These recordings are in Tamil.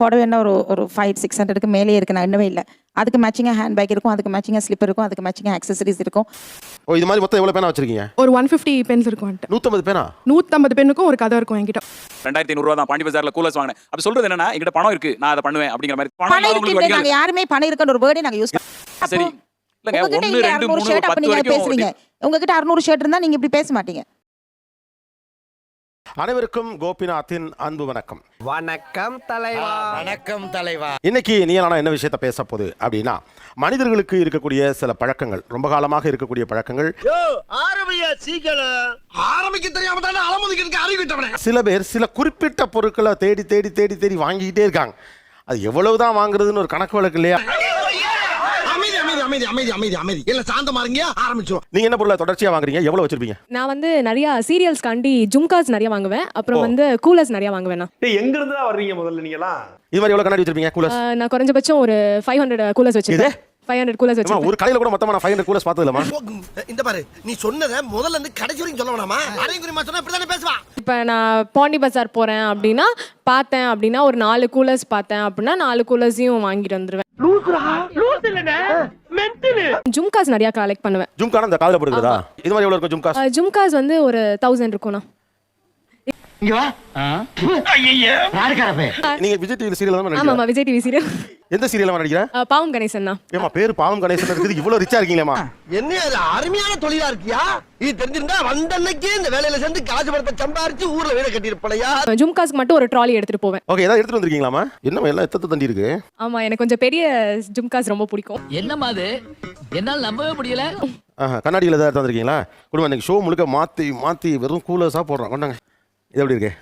புடவை என்ன ஒரு 500-600க்கு மேலே இருக்கு, நான் இன்னவே இல்லை. அதுக்கு மேட்சிங்காக ஹேண்ட் பேக் இருக்கும், அதுக்கு மேட்சிங்காக ஸ்லிப்பர் இருக்கும், அதுக்கு மேட்சிங்காக ஆக்சசரிஸ் இருக்கும். ஓ, இது மாதிரி மொத்தம் எவ்வளவு பேனா வச்சிருக்கீங்க? ஒரு 150 பென்ஸ் இருக்கும். 150 பேனா? 150 பென்னுக்கும் ஒரு கதை இருக்கும் என்கிட்ட. 2500 ரூபா தான் பாண்டி பஜார்ல கூலர்ஸ் வாங்கினேன். அப்படி சொல்றது என்னன்னா, என்கிட்ட பணம் இருக்கு, நான் அதை பண்ணுவேன் அப்படிங்கிற மாதிரி. பணம் இருக்கு, நாங்க யாருமே பணம் இருக்குன்னு ஒரு வேர்டே நாங்க யூஸ் பண்ணோம். சரி இல்லங்க, 1 2 3 10 வரைக்கும் பேசுறீங்க. உங்ககிட்ட 600 ஷர்ட் இருந்தா நீங்க இப்படி பேச மாட்டீங்க. அனைவருக்கும் கோபிநாத்தின் அன்பு வணக்கம். வணக்கம் தலைவா. வணக்கம் தலைவா. இன்னைக்கு நீங்க என்ன விஷயத்த பேச போகுது அப்படின்னா, மனிதர்களுக்கு இருக்கக்கூடிய சில பழக்கங்கள், ரொம்ப காலமாக இருக்கக்கூடிய பழக்கங்கள். ஆரம்பிக்க தெரியாம தானே அலமுதிக்கு அறிவிட்டவனே. சில பேர் சில குறிப்பிட்ட பொருட்களை தேடி தேடி தேடி தேடி வாங்கிக்கிட்டே இருக்காங்க. அது எவ்வளவுதான் வாங்குறதுன்னு ஒரு கணக்கு வழக்கு இல்லையா? அமைதி அமைதி அமைதி அமைதி இல்ல, சாந்தமா இருங்க, ஆரம்பிச்சோம். நீங்க என்ன பொருளை தொடர்ச்சியா வாங்குறீங்க? எவ்வளவு வச்சிருப்பீங்க? நான் வந்து நிறைய சீரியல்ஸ் காண்டி ஜும்காஸ் நிறைய வாங்குவேன். அப்புறம் வந்து கூலர்ஸ் நிறைய வாங்குவேன். எங்க இருந்து தான் வர்றீங்க முதல்ல நீங்கலாம்? இது மாதிரி எவ்வளவு கண்ணாடி வச்சிருப்பீங்க? கூலர்ஸ் நான் குறைஞ்சபட்சம் ஒரு 500 கூலர்ஸ் வச்சிருக்கேன். 500 கூலர்ஸ் வச்சிருக்கேன். ஒரு கடையில கூட மொத்தமா நான் 500 கூலர்ஸ் பார்த்தது இல்லமா. இந்த பாரு, நீ சொன்னத முதல்ல இருந்து கடைசி வரைக்கும் சொல்ல வேணாமா? அரைங்குறிமா சொன்னா இப்படி தானே பேசுவா. இப்போ நான் பாண்டி பஜார் போறேன் அப்படின்னா பார்த்தேன் அப்படின்னா ஒரு 4 கூலர்ஸ் பார்த்தேன் அப்படின்னா 4 கூலர்ஸையும் வாங்கிட்டு வந்துருவேன். ஜும்காஸ் நிறைய கலெக்ட் பண்ணுவேன். ஜும்கான இந்த காதுல போடுறதா? இது மாதிரி எவ்வளவு இருக்கும் ஜும்காஸ்? ஜும்காஸ் வந்து ஒரு 1000 இருக்கும்னா. இங்க வா. ஐயய்ய யாருக்காரப்பே? நீங்க விஜய் டிவி சீரியல் தான் ஆமா நடிக்கிறீங்க? ஆமா, விஜய் டிவி சீரியல். எந்த சீரியல்ல நடிக்கிறீங்க? பாவம் கணேசன் தான். ஏமா பேரு பாவம் கணேசன் இருக்குது, இவ்வளவு ரிச்சா இருக்கீங்களேமா? என்ன அது அருமையான தொழிலா இருக்கியா? இது தெரிஞ்சிருந்தா வந்தன்னைக்கே இந்த வேலையில சேர்ந்து காசு பணத்தை சம்பாரிச்சு ஊர்ல வீட கட்டி இருப்பலையா? ஜும்காஸ்க்கு மட்டும் ஒரு ட்ராலி எடுத்துட்டு போவேன். ஓகே, ஏதாவது எடுத்துட்டு வந்திருக்கீங்களாமா? என்னமா எல்லாம் எத்தத்த தண்டி இருக்கு? ஆமா, எனக்கு கொஞ்சம் பெரிய ஜும்காஸ் ரொம்ப பிடிக்கும். என்னமா அது? என்னால நம்பவே முடியல. கண்ணாடியில் ஏதாவது எடுத்து வந்திருக்கீங்களா? குடும்பம் இன்னைக்கு ஷோ முழுக்க மாத்தி மாத்தி வெறும் கூலர்ஸா போடுறோம். கொண்டாங்க. இது எப்படி இருக்கு?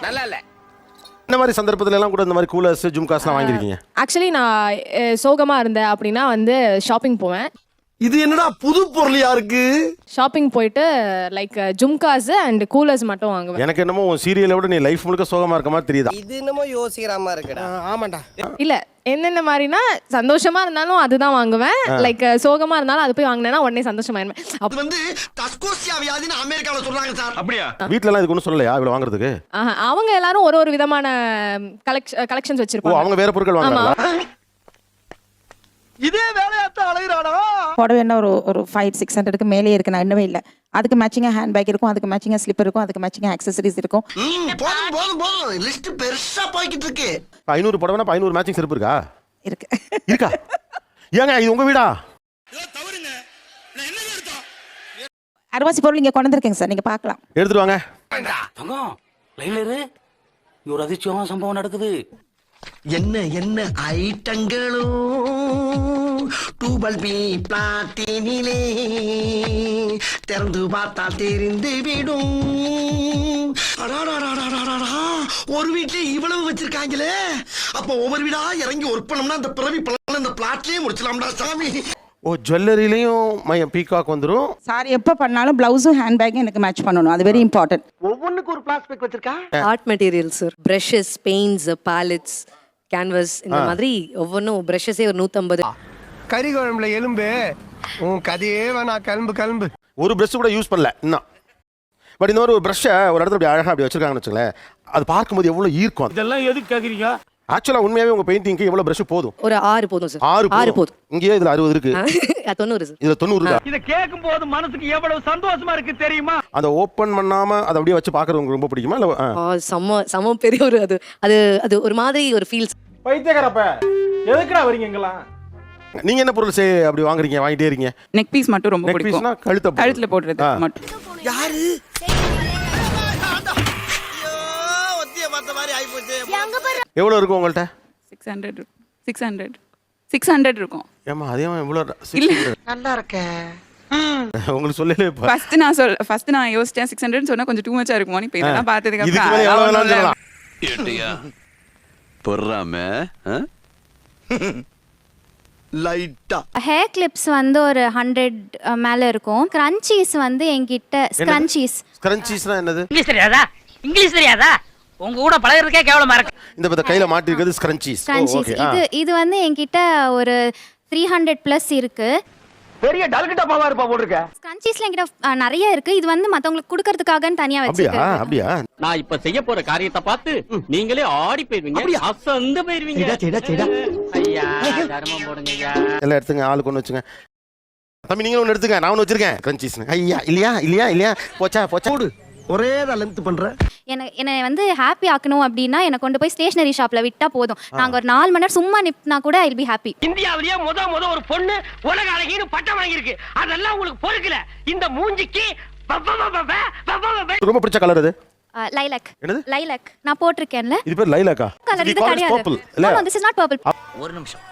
நல்லா இல்ல. இந்த மாதிரி சந்தர்ப்பத்துல எல்லாம் கூட இந்த மாதிரி கூலர்ஸ் ஜும்காஸ்லாம் வாங்கியிருக்கீங்க? ஆக்சுவலி நான் சோகமா இருந்தேன் அப்படின்னா வந்து ஷாப்பிங் போவேன். இது என்னடா புது பொருளியா இருக்கு? ஷாப்பிங் போயிட்டு லைக் ஜும்காஸ் அண்ட் கூலர்ஸ் மட்டும் வாங்குவேன். எனக்கு என்னமோ சீரியலை விட நீ லைஃப் முழுக்க சோகமா இருக்க மாதிரி தெரியுதா? இது என்னமோ யோசிக்கிற மாதிரி இருக்குடா. ஆமாண்டா. இல்ல, என்னென்ன மாதிரினா சந்தோஷமா இருந்தாலும் அதுதான் வாங்குவேன். லைக் சோகமா இருந்தாலும் அது போய் வாங்கினேன்னா உடனே சந்தோஷமாயிருவேன். அது வந்து டஸ்கோசியா வியாதின்னு அமெரிக்கால சொல்றாங்க சார். அப்படியா? வீட்ல எல்லாம் இதுக்கு ஒன்றும் சொல்லலையா இவ்வளவு வாங்குறதுக்கு? அவங்க எல்லாரும் ஒரு விதமான கலெக்ஷன்ஸ் வச்சிருப்பாங்க. அவங்க வேற பொருட்கள் வாங்குறாங்களா? இதே வேலையாத்தான் அலையறானா? புடவை என்ன ஒரு 500-600க்கு மேலே இருக்கு, நான் இன்னவே இல்லை. அதுக்கு மேட்சிங்காக ஹேண்ட் பேக் இருக்கும், அதுக்கு மேட்சிங்காக ஸ்லிப்பர் இருக்கும், அதுக்கு மேட்சிங்காக ஆக்சசரிஸ் இருக்கும். போதும் போதும் போதும், லிஸ்ட் பெருசா போய்கிட்டு இருக்கு. 500 புடவைனா 500 மேட்சிங் செருப்பு இருக்கா? இருக்கு. இருக்கா? ஏங்க இது உங்க வீடா? அறுவாசி பொருள் இங்க கொண்டு வந்திருக்கேங்க சார், நீங்க பார்க்கலாம். எடுத்துட்டு வாங்க. தங்கம் லைன்ல இரு. ஒரு அதிர்ச்சியான சம்பவம் நடக்குது. என்ன என்ன ஐட்டங்களும் டூபல் பி பிளாட்டினிலே திறந்து பார்த்தால் தெரிந்து விடும். ஒரு வீட்ல இவ்வளவு வச்சிருக்காங்களே, அப்ப ஒவ்வொரு வீடா இறங்கி ஒர்க் பண்ணோம்னா அந்த பிறவி பலன் இந்த பிளாட்லயே முடிச்சலாம்டா சாமி. ஓ, ஜுவல்லரிலையும் பீகாக் வந்துரும். சாரி, எப்ப பண்ணாலும் பிளவுஸும் ஹேண்ட் பேக்கும் எனக்கு மேட்ச் பண்ணணும், அது வெரி இம்பார்ட்டன்ட். ஒவ்வொன்னுக்கு ஒரு பிளாஸ்டிக் வச்சிருக்கா. Art materials, precious, paints, pallets, canvas, இந்த மாதிரி ஒவ்வொன்றும். பிரஷஸே ஒரு 150. கறி குழம்புல எலும்பு உன் கதையே வேணா, கிளம்பு கிளம்பு. ஒரு பிரஷ் கூட யூஸ் பண்ணல இன்னும். பட் இந்த மாதிரி ஒரு பிரஷ்ஷை ஒரு இடத்துல அப்படி அழகா அப்படி வச்சிருக்காங்கன்னு வச்சுங்களேன், அது பார்க்கும்போது எவ்வளவு ஈர்க்கும். இதெல்லாம் எதுக்கு கேக்குறீங்க? ஆக்சுவலா உண்மையாவே உங்க பெயிண்டிங்க்கு எவ்வளவு பிரஷ் போதும்? ஒரு 6 போதும் சார். 6 போதும். இங்கேயே இதுல 60 இருக்கு. 90 சார். இதுல 90 இருக்கா? இத கேட்கும்போது மனசுக்கு எவ்வளவு சந்தோஷமா இருக்கு தெரியுமா? அந்த ஓபன் பண்ணாம அதை அப்படியே வச்சு பாக்குறது உங்களுக்கு ரொம்ப பிடிக்குமா? இல்ல சம பெரிய ஒரு அது அது அது ஒரு மாதிரி ஒரு ஃபீல்ஸ். பைத்தியக்காரப்ப எதுக்குடா வரீங்க இங்கலாம்? நீங்க என்ன பொருள் அப்படி வாங்குறீங்க, வாங்கிட்டே இருக்கீங்க? நெக் பீஸ் மட்டும் ரொம்ப நெக் பிடிக்கும். பீஸ்னா கழுத்துல போடுறது மட்டும். யாரு? ஒத்திய பார்த்த மாதிரி ஆயி போச்சு. எவ்வளவு இருக்கும் உங்கள்ட்ட? 600 இருக்கும். ஏமா அதே எவ்வளவு? நல்லா இருக்க. உங்களுக்கு சொல்லலே. ஃபர்ஸ்ட் நான் யோசிச்சேன் 600 சொன்னா கொஞ்சம் டூ மச்சா இருக்குமோ. இப்போ இதெல்லாம் பார்த்ததுக்கு இதுக்கு மேல எவ்வளவு வேணாலும் சொல்லலாம். ஏட்டியா பொறாம லைட்டா. ஹேர் கிளிப்ஸ் வந்து ஒரு 100 மேல இருக்கும். கிரன்ச்சீஸ் வந்து என்கிட்ட ஸ்க்ரன்ச்சீஸ்னா என்னது? இங்கிலீஷ் தெரியாதா? உங்க கூட பழகுறதுக்கே கேவலமா இருக்கு. இந்த கையில மாட்டி இருக்குது ஸ்க்ரன்ச்சீஸ். இது வந்து என்கிட்ட ஒரு 300 பிளஸ் இருக்கு. பெரிய டல்கிட்ட பாவா இருப்பா போட்டுருக்க. ஸ்க்ரன்ச்சீஸ்ல என்கிட்ட நிறைய இருக்கு. இது வந்து மத்தவங்களுக்கு கொடுக்கறதுக்காகன்னு தனியா அப்படியா வச்சிருக்கேன். அப்படியா நான் இப்ப செய்ய போற காரியத்தை பார்த்து நீங்களே ஆடி போயிருவீங்க, அசந்து போயிருவீங்க. ஐயா தர்மம் போடுங்க ஐயா. எல்லாம் எடுத்துங்க, ஆளுக்கு ஒன்று வச்சுங்க. தம்பி நீங்களும் ஒன்று எடுத்துங்க, நான் ஒன்று வச்சிருக்கேன் கிரன்ச்சீஸ். ஐயா இல்லையா இல்லையா இல்லையா போச்சா போச்சா. ஒரே தான் லென்த் பண்ற. என்னை வந்து ஹாப்பி ஆக்கணும் அப்படின்னா என்னை கொண்டு போய் ஸ்டேஷனரி ஷாப்ல விட்டா போதும். நாங்க ஒரு 4 மணி நேரம் சும்மா நிப்பனா கூட ஐ வில் பி ஹாப்பி. இந்தியாவிலேயே முத ஒரு பொண்ணு உலக அழகின்னு பட்டம் வாங்கியிருக்கு. அதெல்லாம் உங்களுக்கு பொறுக்கல. இந்த மூஞ்சிக்கு ரொம்ப பிடிச்ச கலர் இது லைலாக். என்னது? லைலாக் நான் போட்டிருக்கேன்ல. இது பேர் லைலாக்கா? கலர் இது கிடையாது. பர்பிள் இல்ல. No, this is not purple. ஒரு நிமிஷம்,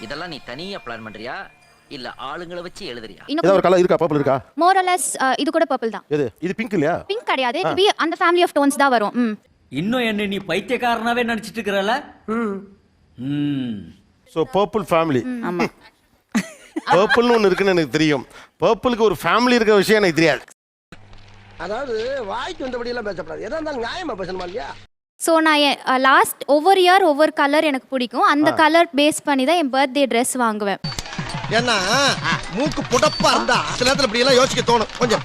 இதெல்லாம் நீ தனியா பிளான் பண்றியா இல்ல ஆளுங்களை வச்சு எழுதுறியா? ஏதாவது ஒரு கலர் இருக்கா? பர்பிள் இருக்கா? more or less இது கூட purple தான். எது இது? பிங்க் இல்லையா? பிங்க் கிடையாது. இது be அந்த family of tones தான் வரும். இன்னும் என்ன நீ பைத்தியக்காரனாவே நினைச்சிட்டு இருக்கறல? So purple family. ஆமா. பர்பிள்னு ஒன்று இருக்குன்னு எனக்கு தெரியும். பர்பிளுக்கு ஒரு ஃபேமிலி இருக்கிற விஷயம் எனக்கு தெரியாது. அதாவது வாய்க்கு வந்தபடி எல்லாம் பேசப்படாது. எதா இருந்தாலும் நியாயமா பேசணுமா இல்லையா? ஸோ நான் லாஸ்ட் ஒவ்வொரு இயர் ஒவ்வொரு கலர் எனக்கு பிடிக்கும். அந்த கலர் பேஸ் பண்ணி தான் என் பர்த்டே ட்ரெஸ் வாங்குவேன். ஏன்னா மூக்கு புடப்பா இருந்தா சில நேரத்துல இப்படி எல்லாம் யோசிக்க தோணும் கொஞ்சம்.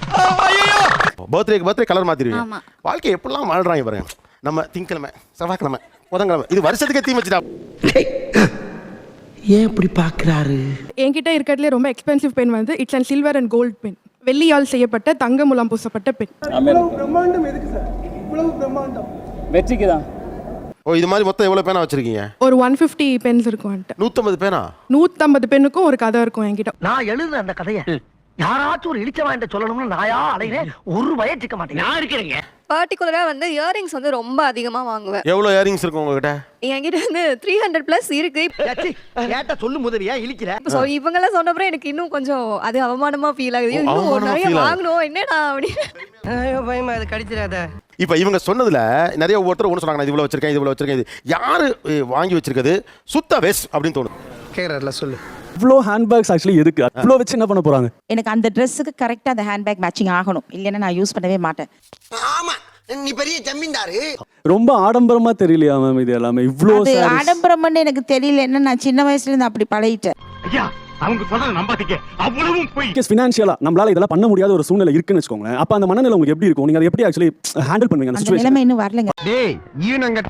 பர்த்டே கலர் மாத்திடுவீங்க. ஆமா. வாழ்க்கை எப்படிலாம் வாழ்றாங்க பாருங்க. நம்ம திங்கக்கிழமை, செவ்வாய்க்கிழமை, புதன்கிழமை, இது வருஷத்துக்கே தீ வச்சுட்டா. ஏன் இப்படி பாக்குறாரு? என்கிட்ட இருக்கிறதுலே ரொம்ப எக்ஸ்பென்சிவ் பென் வந்து it's and silver and gold pen. வெள்ளியால் செய்யப்பட்ட தங்க முலாம் பூசப்பட்ட பென். பிரம்மாண்டம் எதுக்கு சார்? இவ்வளவு பிரம்மாண்டம். வெற்றிக்கு தான். ஓ இது மாதிரி மொத்தம் எவ்வளவு பேனா வச்சிருக்கீங்க? ஒரு 150 பென்ஸ் இருக்கும் என்கிட்ட. 150 பேனா? 150 பென்னுக்கும் ஒரு கதை இருக்கும் என்கிட்ட. நான் எழுதுன அந்த கதையை யாராச்சும் ஒரு இழிச்சவாயிட்ட சொல்லணும்னு நாயா அலைகிறேன். ஒரு வயசுக்க மாட்டேன். நான் இருக்கிறேங்க. பர்டிகுலரா வந்து இயரிங்ஸ் வந்து ரொம்ப அதிகமா வாங்குவேன். எவ்வளவு இயரிங்ஸ் இருக்கு உங்ககிட்ட? என்கிட்ட வந்து 300+ இருக்கு. ஏட்ட சொல்லு முதவியா இழிக்கிற. ஸோ இவங்கெல்லாம் சொன்னப்பறம் எனக்கு இன்னும் கொஞ்சம் அது அவமானமா ஃபீல் ஆகுது. இன்னும் அவமானமா நிறைய feel ஆகுது. வாங்கணும் என்னடா அப்படின்னு. ஐயோ பயமா அது கடிச்சிடாத. இப்போ இவங்க சொன்னதுல நிறைய ஒவ்வொருத்தர் ஒன்று சொன்னாங்க, நான் இது இவ்வளோ வச்சிருக்கேன், இது இவ்வளோ வச்சிருக்கேன், இது யாரு வாங்கி வச்சிருக்கிறது சுத்த வேஸ்ட் அப்படின்னு தோணும். கேக்குறல சொல்லு. இவ்ளோ ஹேண்ட்பேக்ஸ் ஆக்சுவலி எதுக்கு? இவ்ளோ வச்சு என்ன பண்ண போறாங்க? எனக்கு அந்த ட்ரெஸ்ஸுக்கு கரெக்டாக அந்த ஹேண்ட்பேக் மேட்சிங் ஆகணும். இல்லைன்னா நான் யூஸ் பண்ணவே மாட்டேன். ஆமா நீ பெரிய ஜமீன்தாரு. ரொம்ப ஆடம்பரமா தெரியலையா மேம் இது எல்லாமே? இவ்ளோ அது ஆடம்பரம்னு எனக்கு தெரியல. என்ன நான் சின்ன வயசுல இருந்து அப்படி பழகிட்டேன். ஐயா அவங்க சொல்றத நம்பாதீங்க. அவ்வளவும் போய் ஃபினான்ஷியலா நம்மளால இதெல்லாம் பண்ண முடியாத ஒரு சூழ்நிலை இருக்குன்னு வெச்சுக்கோங்க. அப்ப அந்த மனநிலை உங்களுக்கு எப்படி இருக்கும்? நீங்க அதை எப்படி ஆக்சுவலி ஹேண்டில் பண்ணுவீங்க அந்த அந்த சிச்சுவேஷன்? நிலைமை இன்னும் வரலங்க. டேய் ஈனங்க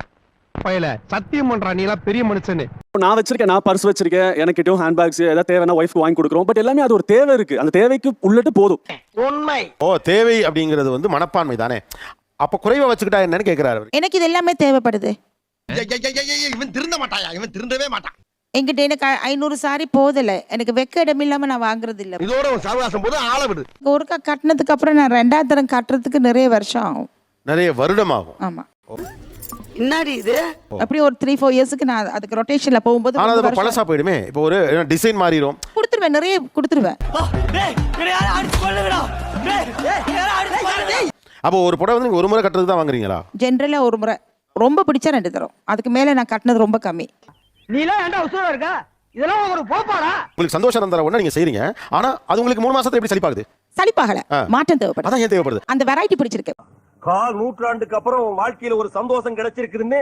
பயல சத்தியம் பண்றா நீ எல்லாம் பெரிய மனுஷனே. நான் வச்சிருக்கேன், நான் பர்ஸ் வச்சிருக்கேன், எனக்கிட்டயும் ஹேண்ட்பேக்ஸ் ஏதாவது தேவைன்னா ஒய்ஃப்க்கு வாங்கி கொடுக்குறோம். பட் எல்லாமே அது ஒரு தேவை இருக்கு. அந்த தேவைக்கு உள்ளட்டு போதும். உண்மை. ஓ தேவை அப்படிங்கிறது வந்து மனப்பான்மை தானே. அப்ப குறைவா வச்சுக்கிட்டா என்னன்னு கேட்கிறாரு. எனக்கு இது எல்லாமே தேவைப்படுது. இவன் திருந்த மாட்டாயா? இவன் திருந்தவே மாட்டான். என்கிட்ட எனக்கு 500 சாரி போதல. எனக்கு வெக்க இடம் இல்லாம நான் வாங்குறது இல்ல. இதோட ஒரு சாவகாசம் போது ஆள விடு. ஒருக்கா கட்டினதுக்கு அப்புறம் நான் 2வது தரம் கட்டுறதுக்கு நிறைய வருஷம் ஆகும். நிறைய வருடமாகும். ஆமா. என்னடி இது? அப்படி ஒரு 3-4 இயர்ஸ்க்கு நான் அதுக்கு ரொட்டேஷன்ல போகும்போது ஆனா அது பழசா போயிடுமே. இப்போ ஒரு டிசைன் மாறிடும். கொடுத்துருவேன், நிறைய கொடுத்துருவேன். அப்போ ஒரு புடவை வந்து நீங்க ஒரு முறை கட்டுறது தான் வாங்குறீங்களா? ஜென்ரலா ஒரு முறை, ரொம்ப பிடிச்சா 2 தரம். அதுக்கு மேல நான் கட்டினது ரொம்ப கம்மி. நீலாம் ஏன்டா உசுரா இருக்க? இதெல்லாம் ஒரு போப்பாடா? உங்களுக்கு சந்தோஷம் தர ஒண்ணா நீங்க செய்றீங்க. ஆனா அது உங்களுக்கு 3 மாசத்துல எப்படி சலிப்பாகுது? சலிப்பாகல, மாற்றம் தேவைப்படுது. அதான் ஏன் தேவைப்படுது? அந்த வெரைட்டி பிடிச்சிருக்கு. கால் நூற்றாண்டுக்கு அப்புறம் வாழ்க்கையில ஒரு சந்தோஷம் கிடைச்சிருக்குதுன்னு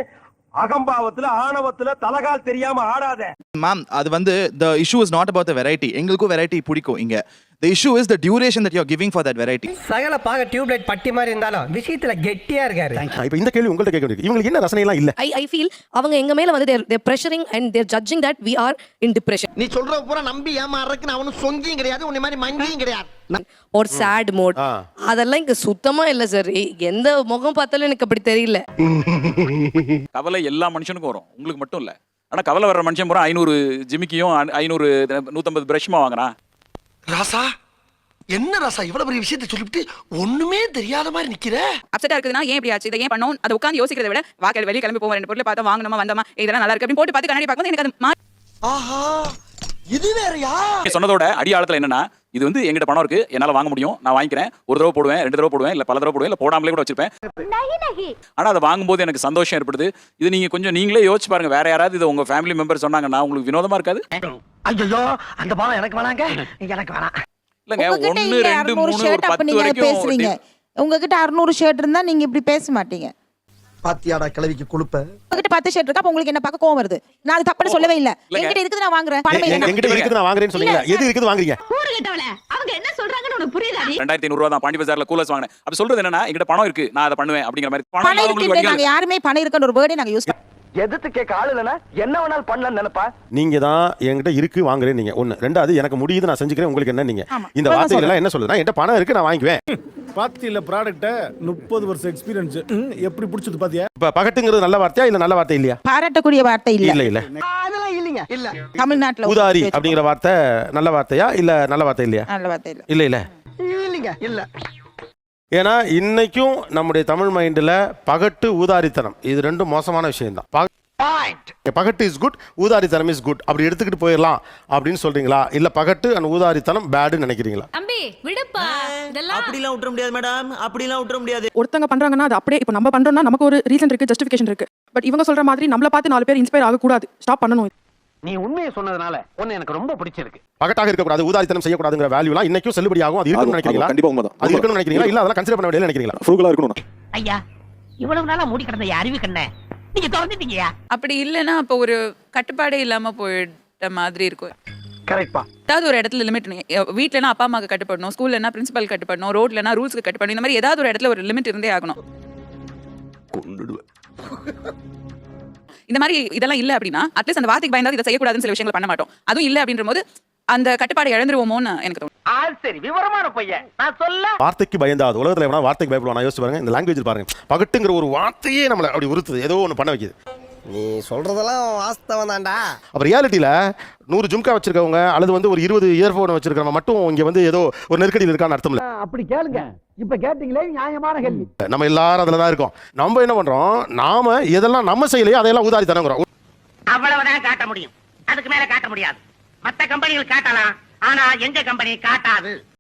அகம்பாவத்துல ஆணவத்துல தலகால் தெரியாம ஆடாத. மேம் அது வந்து the issue is not about the variety. எங்களுக்கும் வெரைட்டி பிடிக்கும் இங்க. The issue is the duration that you are giving for that variety. சகல பாக டியூப்லைட் பட்டி மாதிரி இருந்தாலும் விஷயத்துல கெட்டியா இருக்காரு. இப்போ இந்த கேள்வி உங்கள்ட்ட கேட்க வேண்டியது. இவங்களுக்கு என்ன ரசனை எல்லாம் இல்ல? I feel அவங்க எங்க மேல வந்து they're pressuring and they're judging that we are in depression. நீ சொல்ற பூரா நம்பி ஏமாறதுக்கு நான் ஒன்னும் சொங்கியும் கிடையாது, உன்னை மாதிரி மங்கியும் கிடையாது. ஒரு sad mode. அதெல்லாம் இங்க சுத்தமா இல்ல சார். எந்த முகம் பார்த்தாலும் எனக்கு அப்படி தெரியல. கவலை எல்லா மனுஷனுக்கும் வரும், உங்களுக்கு மட்டும் இல்ல. ஆனா கவலை வர்ற மனுஷன் பூரா 500 ஜிமிக்கியும் 500 150 பிரஷ்மா வாங்குறான். ராசா என்ன ராசா இவ்வளவு பெரிய விஷயத்தை சொல்லிட்டு ஒண்ணுமே தெரியாத மாதிரி நிக்கிற? அப்செட்டா இருக்குதுன்னா ஏன் இப்படி ஆச்சு, இதை ஏன் பண்ணோம், அதை உட்காந்து யோசிக்கிறத விட வாக்கல் வெளியே கிளம்பி போவோம், 2 பொருளை பார்த்தா வாங்கணுமா வந்தோமா இதெல்லாம் நல்லா இருக்கு அப்படின்னு போட்டு பார்த்து கண்ணாடி பார்க்கும்போது எனக்கு அது ஆஹா இது வேறயா? சொன்னதோட அடியாளத்துல என்னன்னா, இது வந்து எங்கிட்ட பணம் இருக்கு, என்னால வாங்க முடியும், நான் வாங்கிக்கிறேன். ஒரு தடவை போடுவேன், 2 தடவை போடுவேன், இல்ல பல தடவை போடுவேன், இல்ல போடாமலே கூட வச்சிருப்பேன். ஆனா அதை வாங்கும்போது எனக்கு சந்தோஷம் ஏற்படுது. இது நீங்க கொஞ்சம் நீங்களே யோசிச்சு பாருங்க. வேற யாராவது இது உங்க ஃபேமிலி மெம்பர் சொன்னாங்கன்னா உங்களுக்கு வினோதமா இருக்காது? ஐயோ அந்த பாலம் எனக்கு வேணாங்க, எனக்கு வேணாம். இல்லங்க, உங்ககிட்ட 1 இல்ல 2 600 3 ஷர்ட் ஒரு அப்ப 10 நீங்க வரைக்கும் பேசுறீங்க. உங்ககிட்ட 600 ஷர்ட் இருந்தா நீங்க இப்படி பேச மாட்டீங்க. பாத்தியாடா கிளவிக்கு கொழுப்ப. உங்ககிட்ட 10 ஷர்ட் இருக்கு, அப்ப உங்களுக்கு என்ன பார்க்க கோவம் வருது. நான் அது தப்புன்னு சொல்லவே இல்ல. என்கிட்ட இருக்குது நான் வாங்குறேன். பணமே இல்ல. என்கிட்ட இருக்குது நான் வாங்குறேன்னு சொன்னீங்க. எது இருக்குது வாங்குறீங்க? அவங்க என்ன சொல்றாங்கன்னு உனக்கு புரியுதாடி? 2500 ரூபா தான் பாண்டி பஜார்ல கூலர்ஸ் வாங்கினேன். அப்ப சொல்றது என்னன்னா என்கிட்ட பணம் இருக்கு, நான் அதை பண்ணுவேன் அப்படிங்கிற மாதிரி. பணம் இருக்கு, நாங்க யாருமே பணம் இருக்குன்ற ஒரு வேர்டே நாங்க யூஸ் எதிர்த்து கேட்க ஆள் இல்லனா என்ன வேணாலும் பண்ணலாம்னு நினைப்பா. நீங்க தான் என்கிட்ட இருக்கு வாங்குறேன் நீங்க. ஒண்ணு. ரெண்டாவது எனக்கு முடியுது நான் செஞ்சுக்கிறேன், உங்களுக்கு என்ன நீங்க. இந்த வார்த்தைகள் எல்லாம் என்ன சொல்லுதுன்னா என்கிட்ட பணம் இருக்கு நான் வாங்குவேன். பாத்தியில ப்ராடக்ட்ட 30 வருஷம் எக்ஸ்பீரியன்ஸ் எப்படி பிடிச்சது பாத்தியா? இப்ப பகட்டுங்கிறது நல்ல வார்த்தையா இல்ல நல்ல வார்த்தை இல்லையா? பாராட்டக்கூடிய வார்த்தை இல்ல. இல்ல இல்ல. அதெல்லாம் இல்லங்க. இல்ல. தமிழ்நாட்டுல ஊதாரி அப்படிங்கிற வார்த்தை நல்ல வார்த்தையா இல்ல நல்ல வார்த்தை இல்லையா? நல்ல வார்த்தை இல்ல. இல்ல இல்ல. இல்லங்க. இல்ல. ஏன்னா இன்னைக்கும் நம்முடைய தமிழ் மைண்டில் பகட்டு ஊதாரித்தனம் இது ரெண்டும் மோசமான விஷயம் தான். பகட்டு இஸ் குட், ஊதாரித்தனம் இஸ் குட். அப்படி எடுத்துக்கிட்டு போயிடலாம் அப்படின்னு சொல்றீங்களா இல்ல பகட்டு அண்ட் ஊதாரித்தனம் பேடுன்னு நினைக்கிறீங்களா? தம்பி விடுப்பா, இதெல்லாம் அப்படிலாம் விட்டுற முடியாது மேடம். அப்படிலாம் விட்டுற முடியாது. ஒருத்தங்க பண்றாங்கன்னா அது அப்படியே இப்போ நம்ம பண்றோம்னா நமக்கு ஒரு ரீசன் இருக்கு, ஜஸ்டிஃபிகேஷன் இருக்கு. பட் இவங்க சொல்ற மாதிரி நம்மள பார்த்து 4 பேர் இன்ஸ்பயர் ஆக கூடாது. ஸ்டாப் பண்ணணும். நீ உண்மையை சொன்னதுனால உன்னை எனக்கு ரொம்ப பிடிச்சிருக்கு. பகட்டாக இருக்கக்கூடாது, ஊதாரித்தனம் செய்யக்கூடாதுங்கிற வேல்யூலாம் இன்னைக்கும் செல்லுபடியாகும். அது இருக்கணும்னு நினைக்கிறீங்களா? கண்டிப்பா உண்மைதான். அது இருக்கணும்னு நினைக்கிறீங்களா இல்ல அதெல்லாம் கன்சிடர் பண்ண வேண்டியது நினைக்கிறீங்களா? ஃப்ரூகலா இருக்கணும். ஐயா இவ்வளவு நாளா மூடி கிடந்த அறிவு கண்ணே நீங்க திறந்துட்டீங்கயா. அப்படி இல்லைன்னா அப்போ ஒரு கட்டுப்பாடே இல்லாம போயிட்ட மாதிரி இருக்கும். கரெக்ட்பா. ஏதாவது ஒரு இடத்துல லிமிட், வீட்லனா அப்பா அம்மாக்கு கட்டுப்படணும், ஸ்கூல்லனா பிரின்சிபல் கட்டுப்படணும், ரோட்லனா ரூல்ஸ்க்கு கட்டுப்படணும். இந்த மாதிரி ஏதாவது ஒரு இடத்துல ஒரு லிமிட் இருந்தே ஆகணும். இந்த மாதிரி இதெல்லாம் இல்ல அப்படின்னா அட்லீஸ்ட் அந்த வார்த்தைக்கு பயந்தாது இதை செய்யக்கூடாதுன்னு சில விஷயங்கள் பண்ண மாட்டோம். அதுவும் இல்ல அப்படின்ற போது அந்த கட்டுப்பாடை இழந்துருவோமோன்னு எனக்கு தோணும். சரி விவரமான பையன் நான் சொல்ல. வார்த்தைக்கு பயந்தாது உலகத்துல எவனா வார்த்தைக்கு பயப்படுவானா? யோசிச்சு பாருங்க. இந்த லாங்குவேஜ் பாருங்க, பகட்டுங்கிற ஒரு வார்த்தையே நம்மளை அப்படி உறுத்துது, ஏதோ ஒன்று பண்ண வைக்குது. நீ சொல்றதெல்லாம் வாஸ்தவம் தான்டா. அப்ப ரியாலிட்டியில 100 ஜும்கா வச்சிருக்கவங்க அல்லது வந்து ஒரு 20 இயர்போன் வச்சிருக்கவங்க மட்டும் இங்க வந்து ஏதோ ஒரு நெருக்கடியில் இருக்கான்னு அர்த்தம் இல்ல. அப்படி கேளுங்க. இப்ப கேட்டீங்களே நியாயமான கேள்வி. நம்ம எல்லாரும் அதுல தான் இருக்கோம். நம்ம என்ன பண்றோம், நாம எதெல்லாம் நம்ம செய்யலையோ அதையெல்லாம் ஊதாரித்தனங்கிறோம். அவ்வளவுதான் காட்ட முடியும், அதுக்கு மேல காட்ட முடியாது. மத்த கம்பெனிகள் காட்டலாம், ஆனா எங்க கம்பெனி காட்டாது.